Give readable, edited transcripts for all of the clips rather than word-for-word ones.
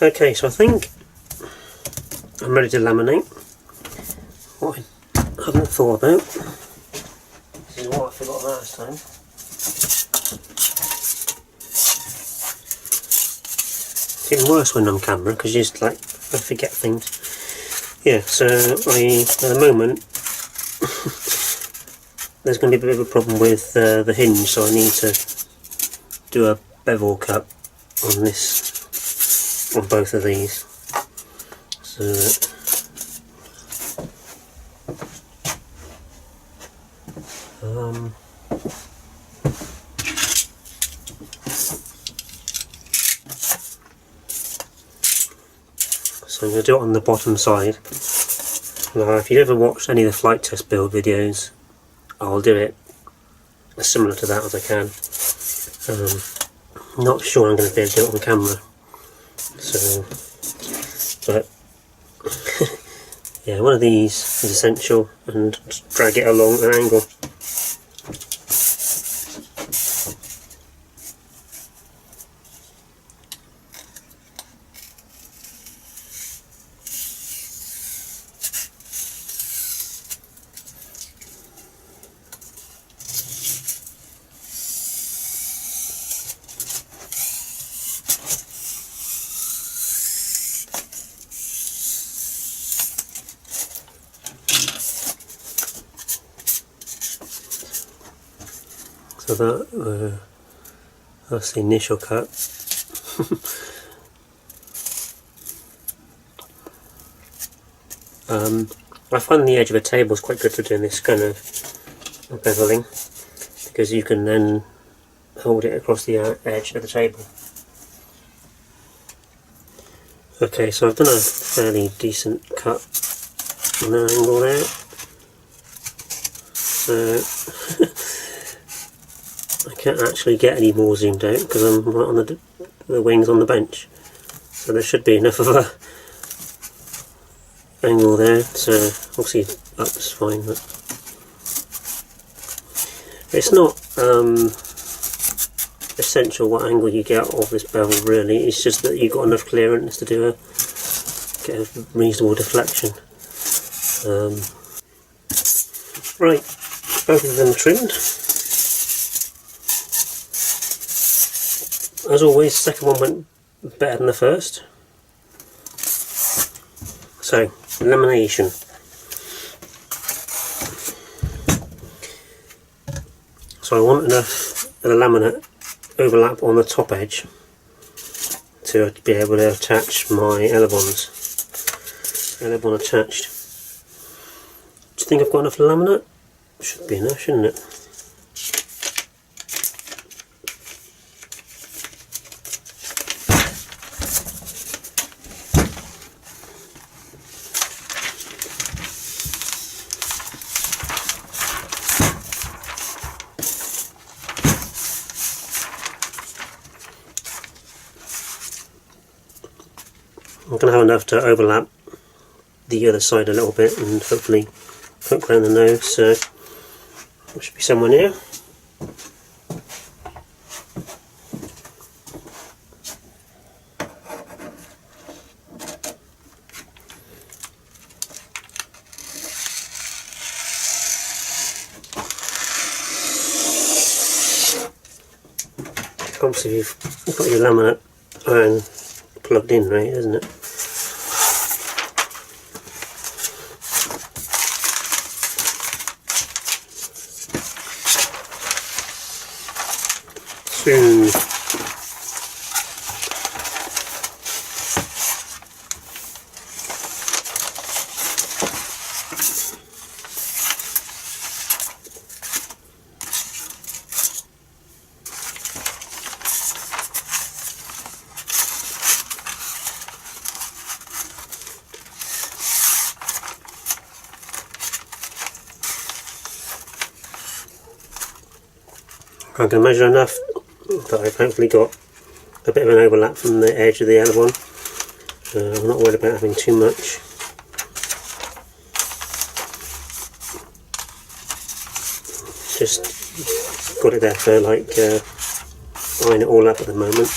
Okay, so I think I'm ready to laminate. What I haven't thought about, this is what I forgot last time. It's getting worse when on camera because you just like I forget things. Yeah, so at the moment there's going to be a bit of a problem with the hinge, so I need to do a bevel cut on this, on both of these. So so I'm going to do it on the bottom side. Now if you've ever watched any of the flight test build videos, I'll do it as similar to that as I can. I'm not sure I'm going to be able to do it on camera, so, but yeah, one of these is essential, and just drag it along an angle. So that's the initial cut. I find the edge of a table is quite good for doing this kind of beveling, because you can then hold it across the edge of the table. Okay, so I've done a fairly decent cut on an angle there. So I can't actually get any more zoomed out because I'm right on the wings on the bench, so there should be enough of a angle there. So obviously up's fine, but it's not essential what angle you get off this bevel really. It's just that you've got enough clearance to get a reasonable deflection. Right, both of them trimmed. As always, the second one went better than the first. So, lamination. So I want enough of the laminate overlap on the top edge to be able to attach my elevons. Elevon attached. Do you think I've got enough laminate? Should be enough, shouldn't it? I'm going to have enough to overlap the other side a little bit and hopefully hook around the nose, so it should be somewhere near. Obviously you've got your laminate iron plugged in, right, isn't it? Soon. I can measure enough that I've hopefully got a bit of an overlap from the edge of the elevon. I'm not worried about having too much. Just got it there for like eyeing it all up at the moment.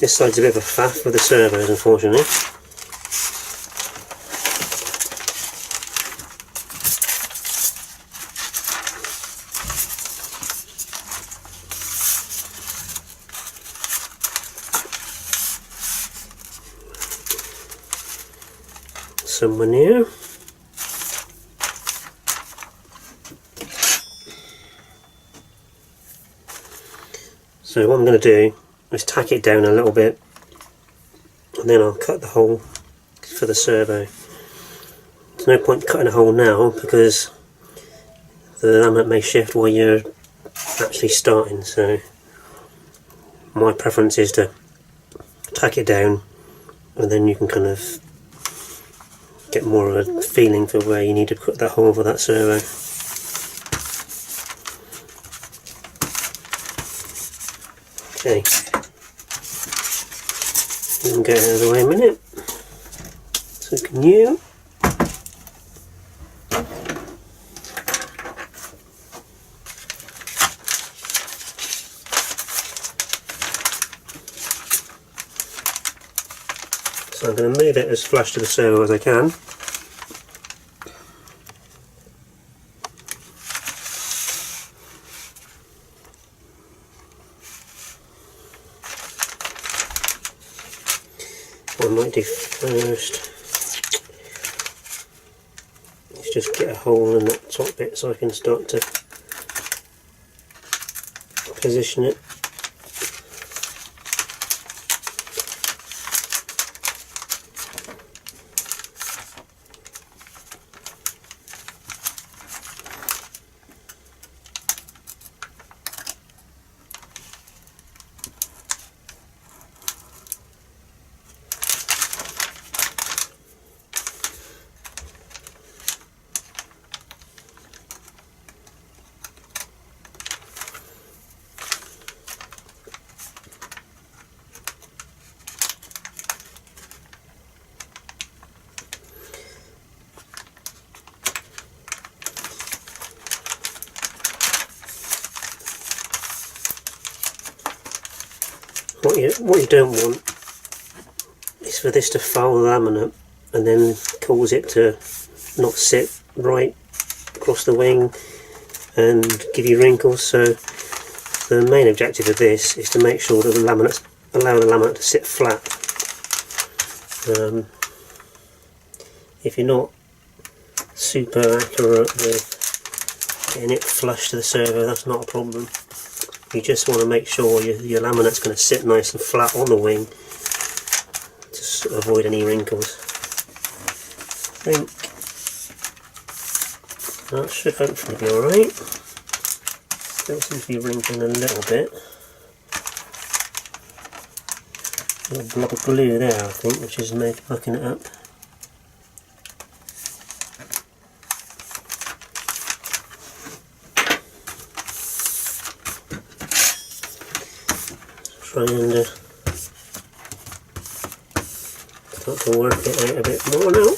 This side's a bit of a faff with the servos, unfortunately. Somewhere near. So what I'm going to do is tack it down a little bit, and then I'll cut the hole for the servo. There's no point cutting a hole now because the laminate may shift while you're actually starting, so my preference is to tack it down, and then you can kind of get more of a feeling for where you need to cut that hole for that servo. Okay, we can get out of the way a minute. So can you? So I'm going to move it as flush to the servo as I can. What I might do first is just get a hole in that top bit so I can start to position it. What you don't want is for this to foul the laminate and then cause it to not sit right across the wing and give you wrinkles. So the main objective of this is to make sure that allow the laminate to sit flat. If you're not super accurate with getting it flush to the servo, that's not a problem. You just want to make sure your laminate's going to sit nice and flat on the wing to avoid any wrinkles. I think that should hopefully be alright. Still seems to be wrinkling a little bit. A little blob of glue there, I think, which is mucking it up. Try and start to work it out a bit more now.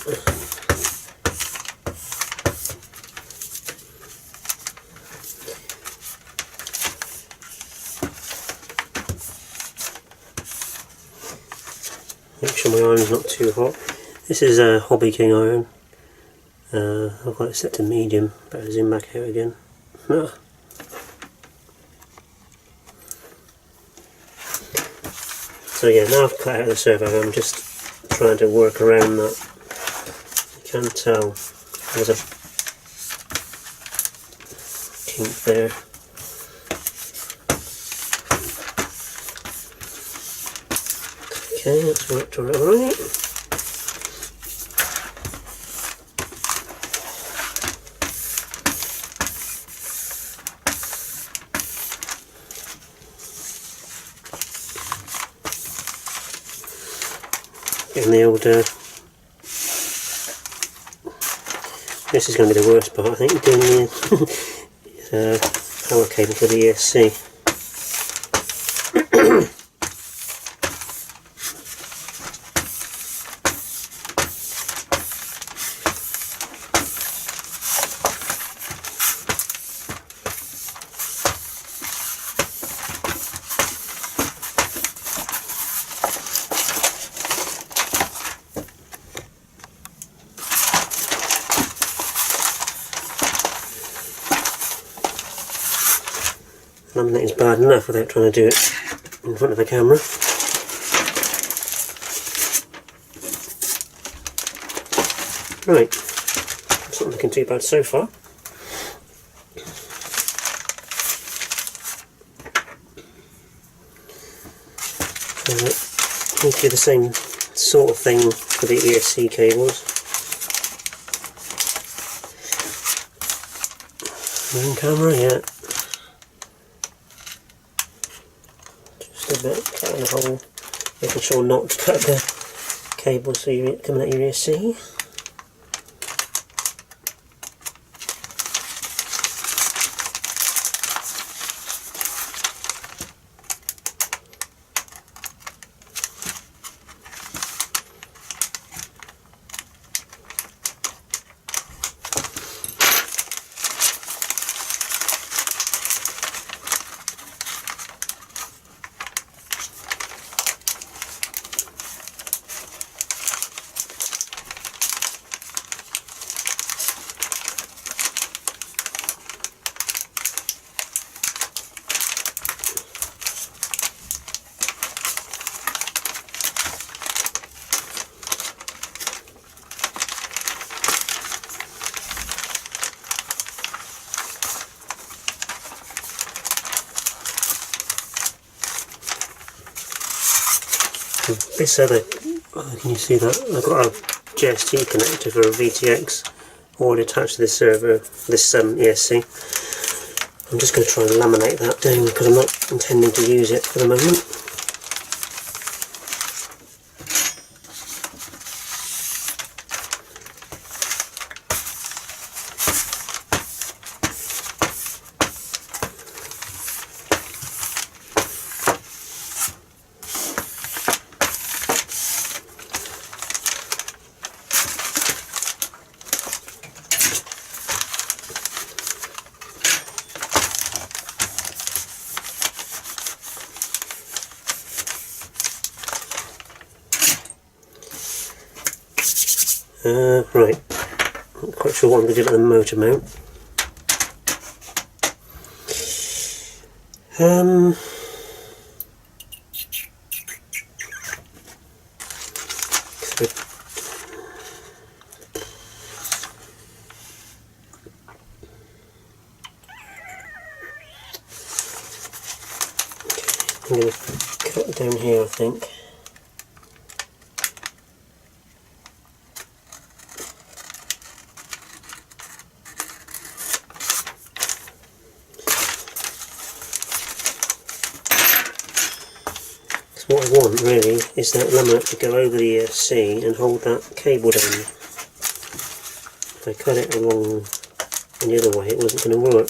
Make sure my iron's not too hot. This is a Hobby King iron. I've got it set to medium. Better zoom back out again. So yeah, now I've cut out the servo, I'm just trying to work around that. You can tell there's a kink there. Okay, that's worked alright. Getting the old, this is going to be the worst part, I think, doing the power cable for the ESC. Laminating's bad enough without trying to do it in front of the camera. Right, it's not looking too bad so far. Need to do the same sort of thing for the ESC cables. On camera, yeah. Just a bit, cutting a hole, making sure not to cut the cables so you're coming out your ESC. This other, can you see that? I've got a JST connector for a VTX already attached to this servo, this ESC. I'm just going to try and laminate that down because I'm not intending to use it for the moment. Right, I'm not quite sure what I'm going to do about the motor mount. I'm going to cut down here, I think. What I want really is that laminate to go over the ESC and hold that cable down. If I cut it along the other way, it wasn't going to work.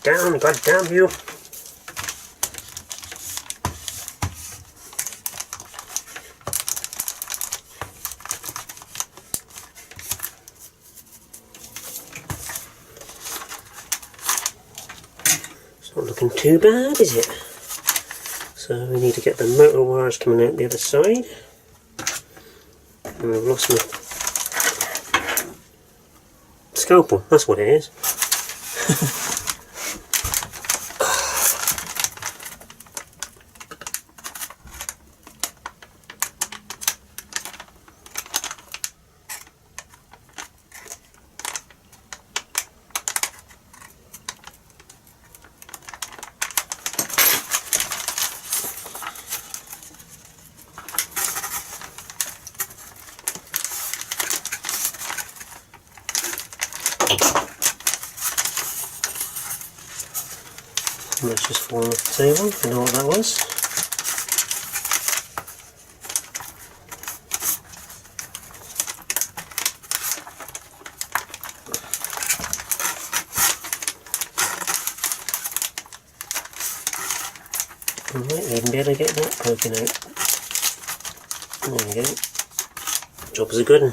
Down, god damn you! It's not looking too bad, is it? So we need to get the motor wires coming out the other side. And I've lost my scalpel, that's what it is. And that's just fallen off the table, if you know what that was. even be able to get that poking out. There we go. Job's a good one.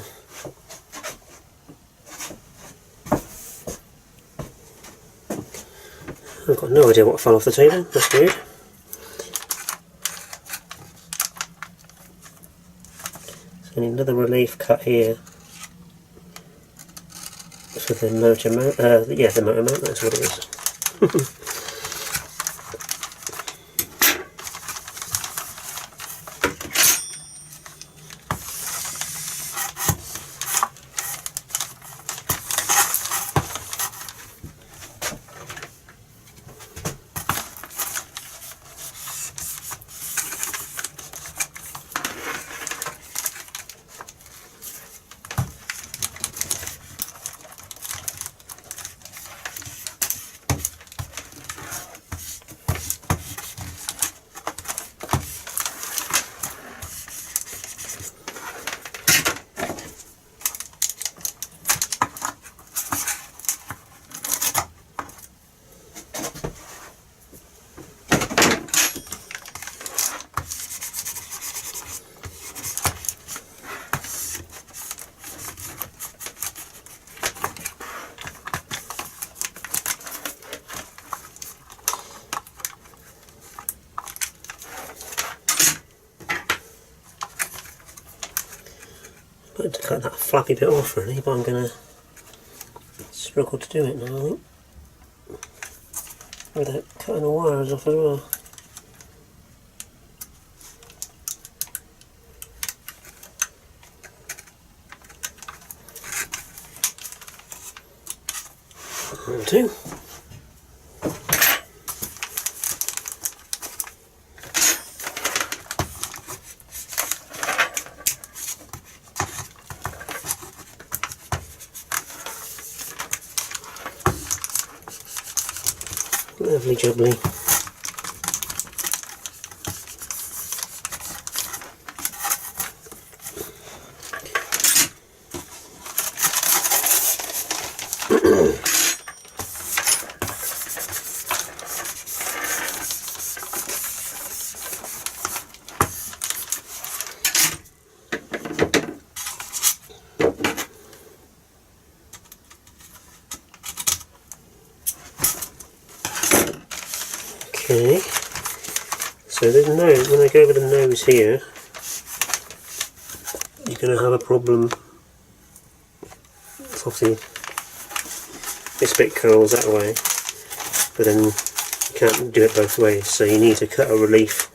I've got no idea what fell off the table, that's weird. So I need another relief cut here for the motor mount, yeah, the motor mount, that's what it is. I'd like to cut that flappy bit off really, but I'm going to struggle to do it now, I think, without cutting the wires off as well. That'll do. Lovely jubbly. Okay, so there's when I go over the nose here, you're going to have a problem. Obviously, this bit curls that way, but then you can't do it both ways, so you need to cut a relief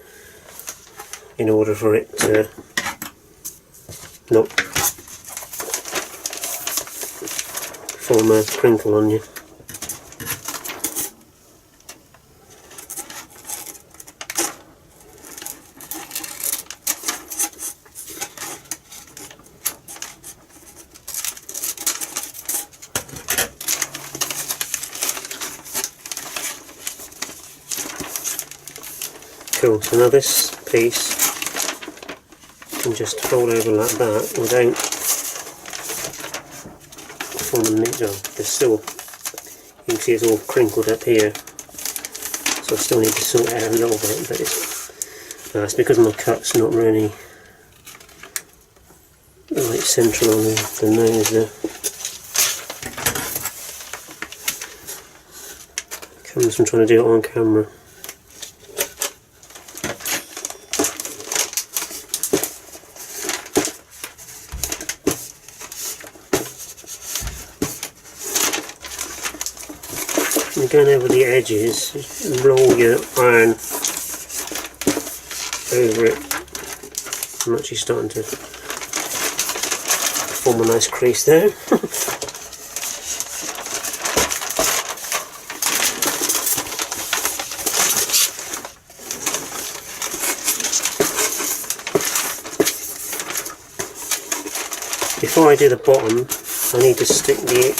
in order for it to not form a crinkle on you. Cool, so now this piece can just fold over like that without forming an edge. There's still, you can see it's all crinkled up here, so I still need to sort it out a little bit, but it's because my cut's not really right central on the nose there. Comes from trying to do it on camera. Going over the edges, just roll your iron over it. I'm actually starting to form a nice crease there. Before I do the bottom, I need to stick the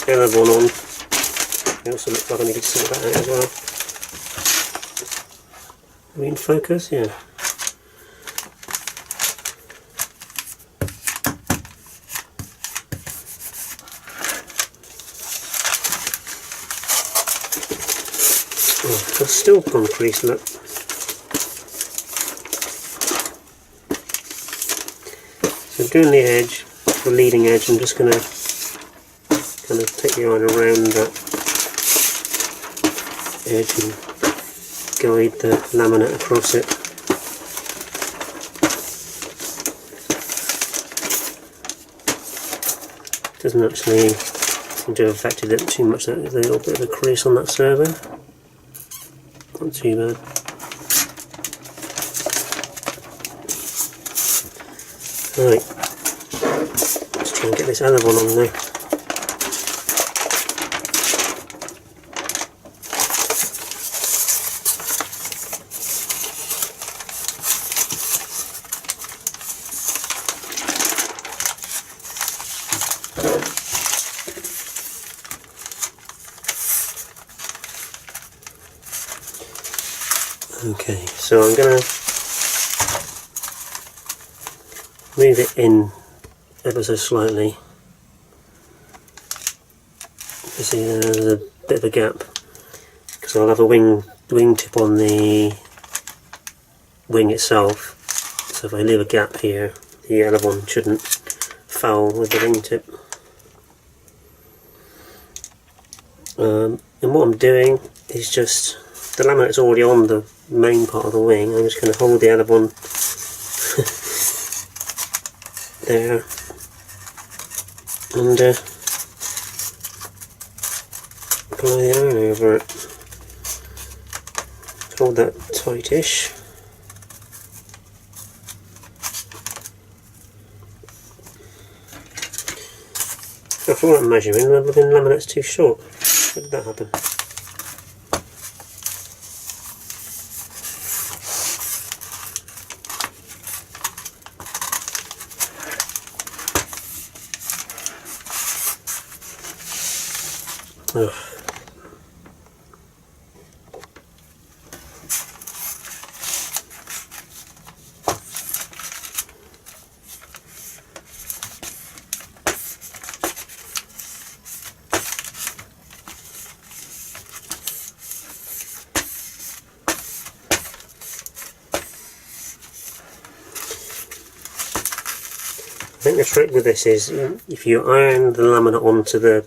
elbow on. It also looks like I need to sort that out as well. Are we in focus? Yeah. Oh, that's still gone crease, look. So doing the edge, the leading edge, I'm just going to kind of take the iron around that edge and guide the laminate across it. Doesn't actually seem to have affected it too much. There's a little bit of a crease on that servo. Not too bad. Right, let's try and get this other one on there. Okay, so I'm going to move it in ever so slightly. You see there's a bit of a gap because I'll have a wingtip on the wing itself, so if I leave a gap here the other one shouldn't foul with the wingtip. And what I'm doing is just, the laminate's already on the main part of the wing, I'm just going to hold the other one there and apply the iron over it. Hold that tightish. After what I'm measuring, the laminate's too short. How did that happen? Ugh. I think the trick with this is if you iron the laminate onto the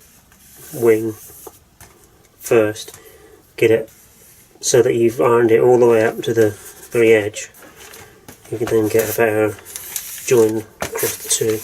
wing first, get it so that you've ironed it all the way up to the very edge, you can then get a better join across the two.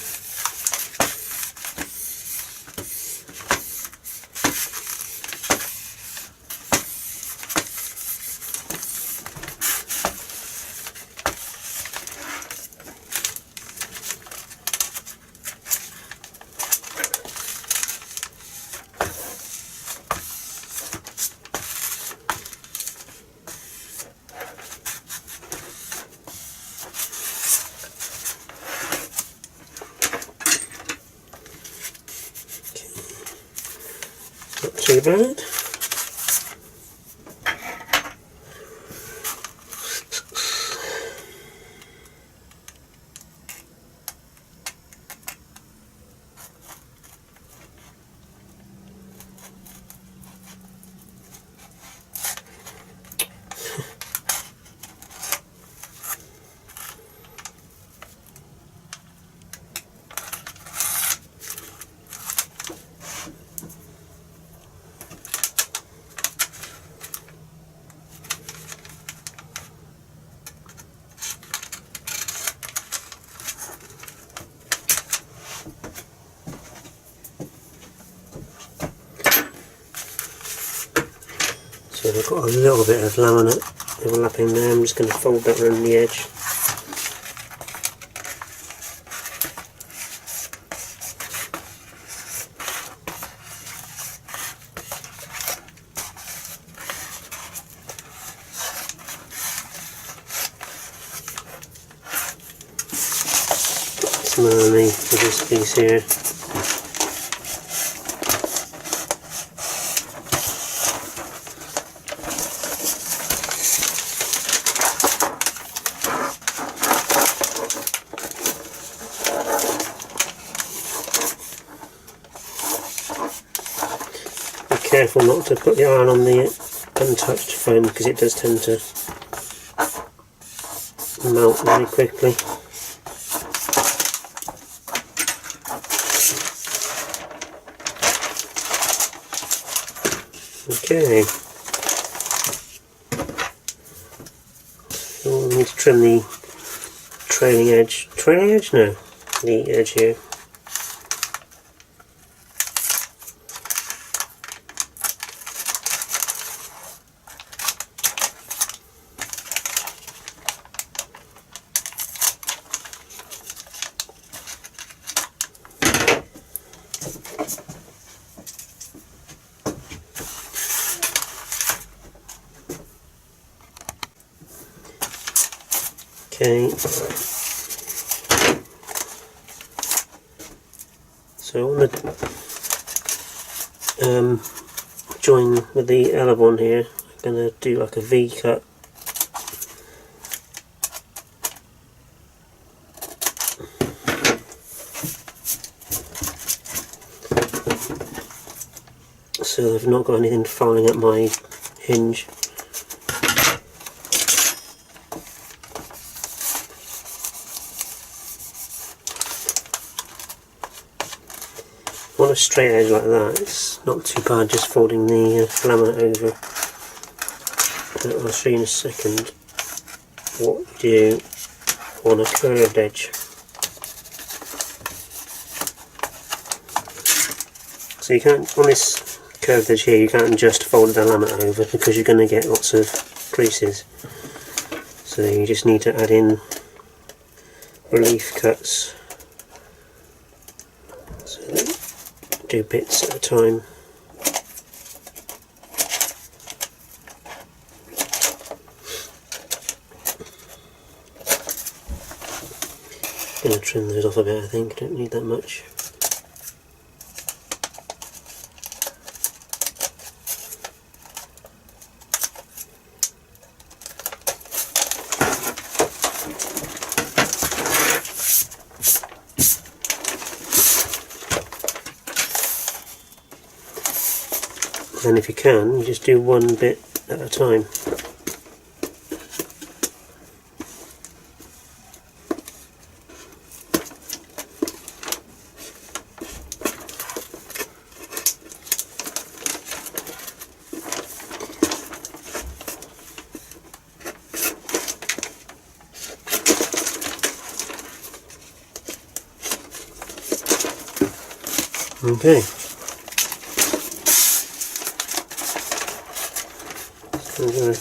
Not too bad. So I've got a little bit of laminate overlapping there. I'm just going to fold that around the edge. Similarly for this piece here. Careful not to put the iron on the untouched foam because it does tend to melt very quickly. Okay. So we need to trim the trailing edge. Trailing edge? No. The edge here. Okay, so on the join with the elbow here, I'm going to do like a V cut. So I've not got anything fouling up my hinge. On a straight edge like that, it's not too bad just folding the laminate over. But I'll show you in a second what you do on a curved edge. So you can't, on this curved edge here, you can't just fold the laminate over because you're going to get lots of creases. So you just need to add in relief cuts. Do bits at a time. I'm going to trim those off a bit, I think. Don't need that much. And if you can, you just do one bit at a time. Okay. I'm going to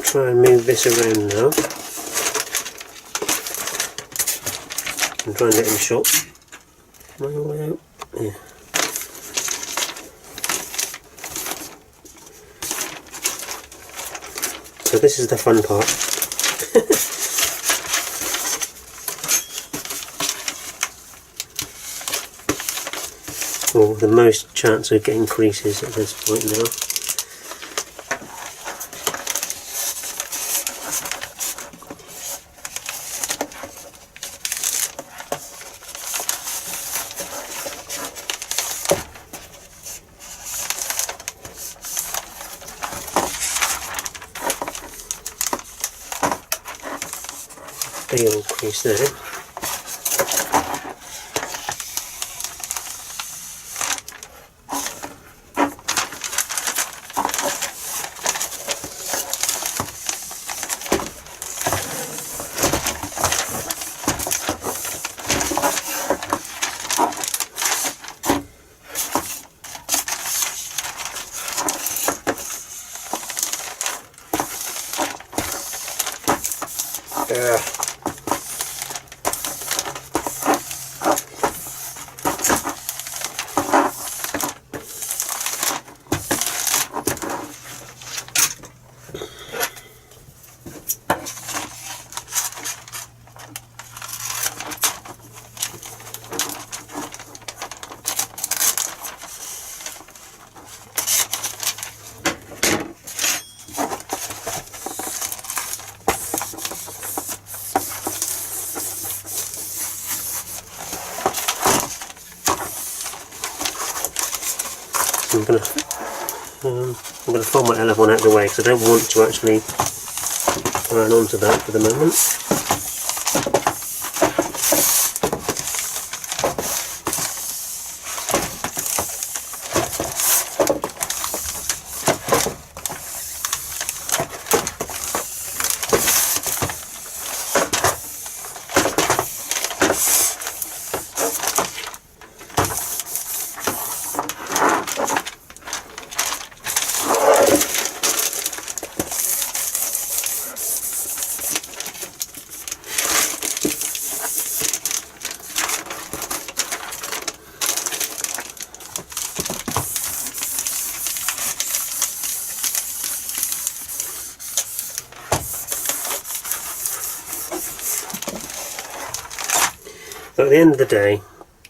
try and move this around now and try and get him shot. Am I all the way out? Yeah. So this is the fun part. Well, the most chance of getting creases at this point now. Big old crease there. I'm going to fold my elbow out of the way because I don't want to actually iron onto that for the moment. So at the end of the day,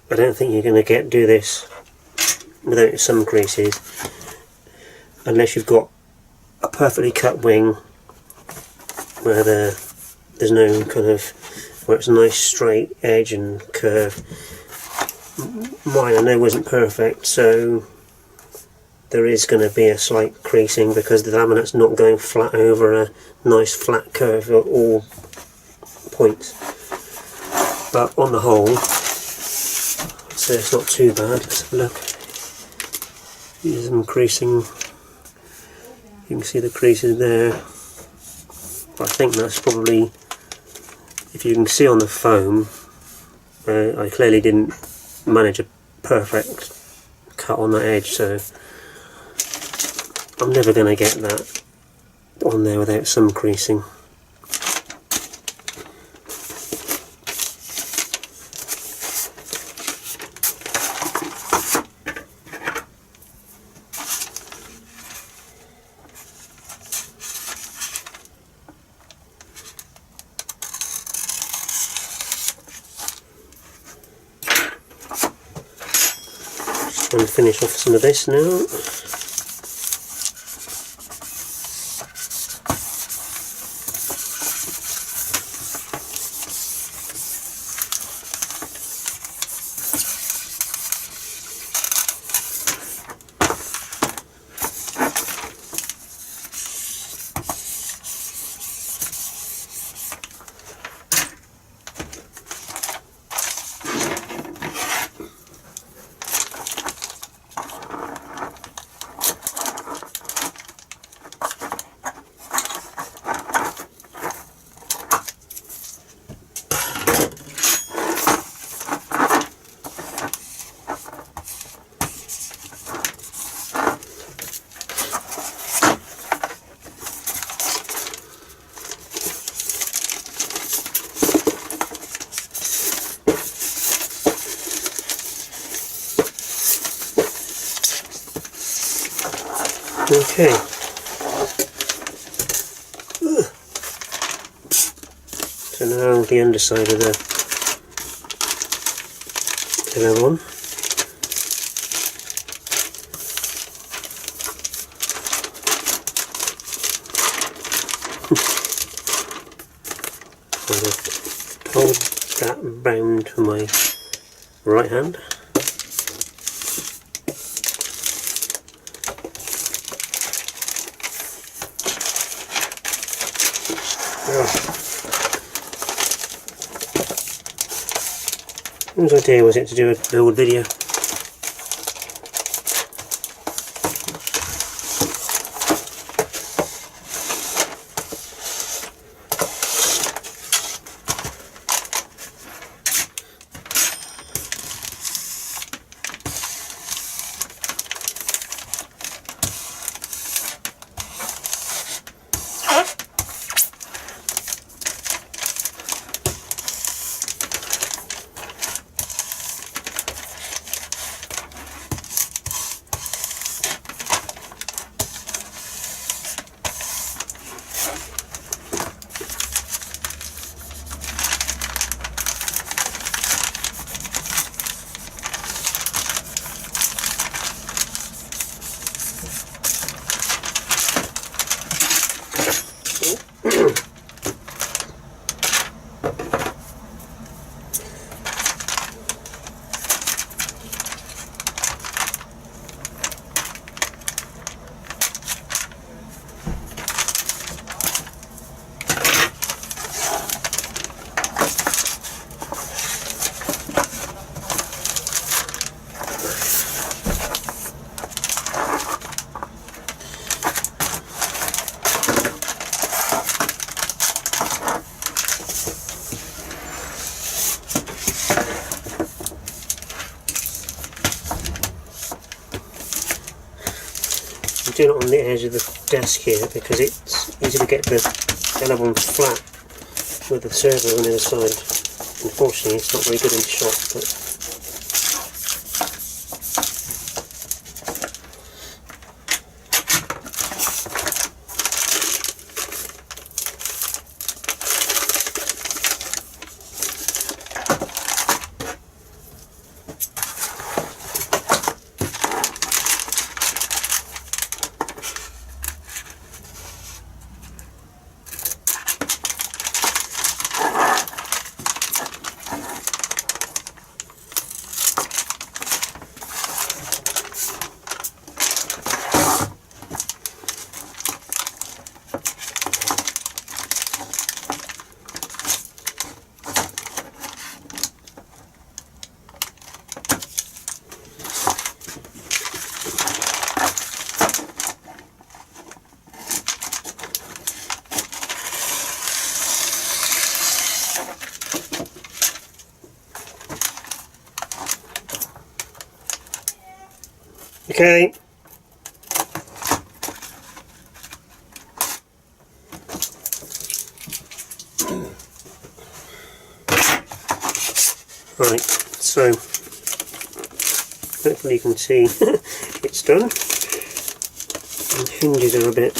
I don't think you're going to do this without some creases, unless you've got a perfectly cut wing where there's no kind of, where it's a nice straight edge and curve. Mine I know wasn't perfect, so there is going to be a slight creasing because the laminate's not going flat over a nice flat curve at all points. But on the whole, so it's not too bad. Let's have a look. Here's some creasing. You can see the creases there. But I think that's probably, if you can see on the foam, I clearly didn't manage a perfect cut on that edge, so I'm never going to get that on there without some creasing. Just going to finish off some of this now. Okay. So now the underside of the other one. I've hold that round to my right hand. Whose idea was it to do a build video? I'm doing it on the edge of the desk here because it's easy to get the element flat with the servo on the other side. Unfortunately it's not very good in shot, but Okay. Right, so hopefully you can see it's done. The hinges are a bit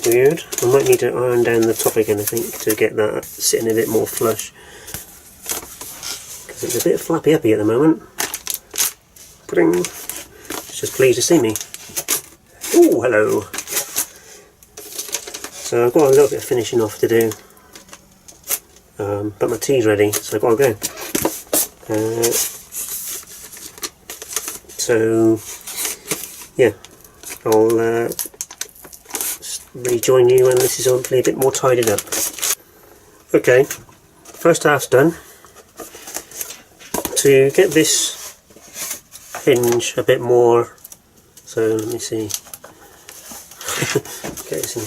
weird. I might need to iron down the top again, I think, to get that sitting a bit more flush, because it's a bit flappy uppy at the moment. It's just pleased to see me. Oh, hello. So I've got a little bit of finishing off to do, but my tea's ready, so I've got to go. So yeah, I'll rejoin you when this is hopefully a bit more tidied up. Okay, first half's done. To get this hinge a bit more, so let me see. Get this in.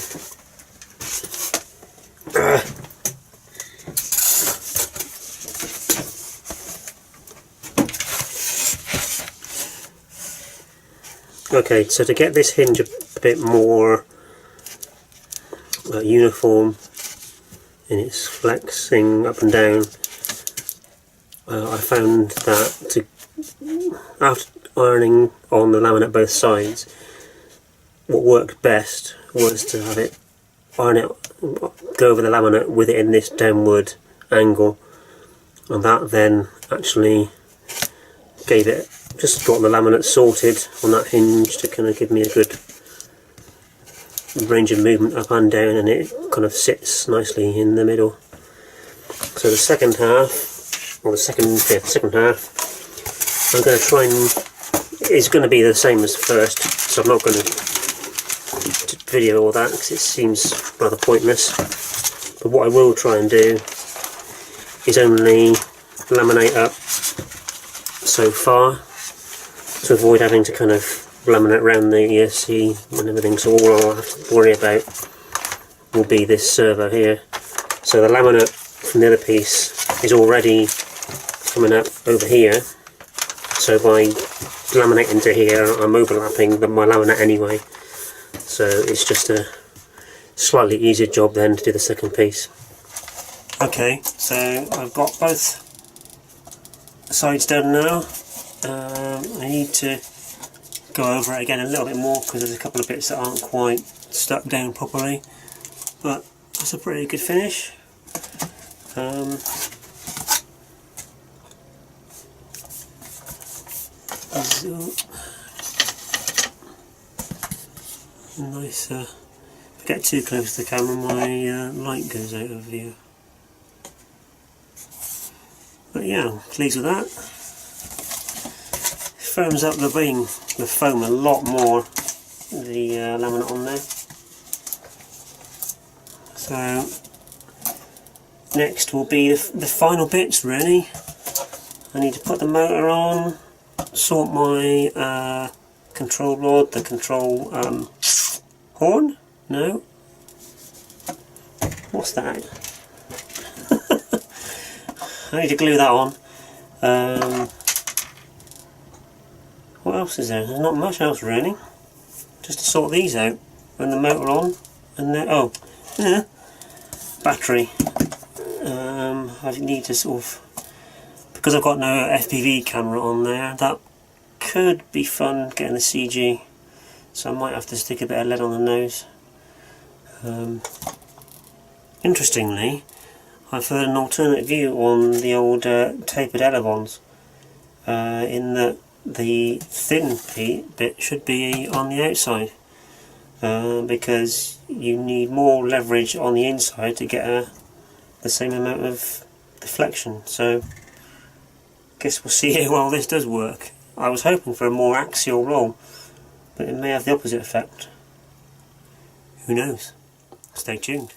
Okay, so to get this hinge a bit more uniform in its flexing up and down, I found that after ironing on the laminate both sides, what worked best was to have it iron it, go over the laminate with it in this downward angle, and that then actually gave it, just got the laminate sorted on that hinge to kind of give me a good range of movement up and down, and it kind of sits nicely in the middle. So the second half, or the second half, I'm going to try and, it's going to be the same as the first, so I'm not going to video all that because it seems rather pointless. But what I will try and do is only laminate up so far, to avoid having to kind of laminate around the ESC and everything. So all I'll have to worry about will be this servo here. So the laminate from the other piece is already coming up over here, so by laminating to here I'm overlapping my laminate anyway, so it's just a slightly easier job then to do the second piece. Okay, so I've got both sides done now. I need to go over it again a little bit more because there's a couple of bits that aren't quite stuck down properly, but that's a pretty good finish. Nice. If I get too close to the camera, my light goes out of view. But yeah, I'm pleased with that. Firms up the wing, the foam a lot more, the laminate on there. So next will be the final bits really. I need to put the motor on, sort my control rod, the control horn? No? What's that? I need to glue that on. What else is there? There's not much else really. Just to sort these out. And the motor on. And then, oh, yeah, battery. I need to sort of, because I've got no FPV camera on there, that could be fun getting the CG. So I might have to stick a bit of lead on the nose. Interestingly, I've heard an alternate view on the old tapered elevons, in that the thin bit should be on the outside, because you need more leverage on the inside to get the same amount of deflection. So I guess we'll see how well this does work. I was hoping for a more axial roll, but it may have the opposite effect. Who knows? Stay tuned.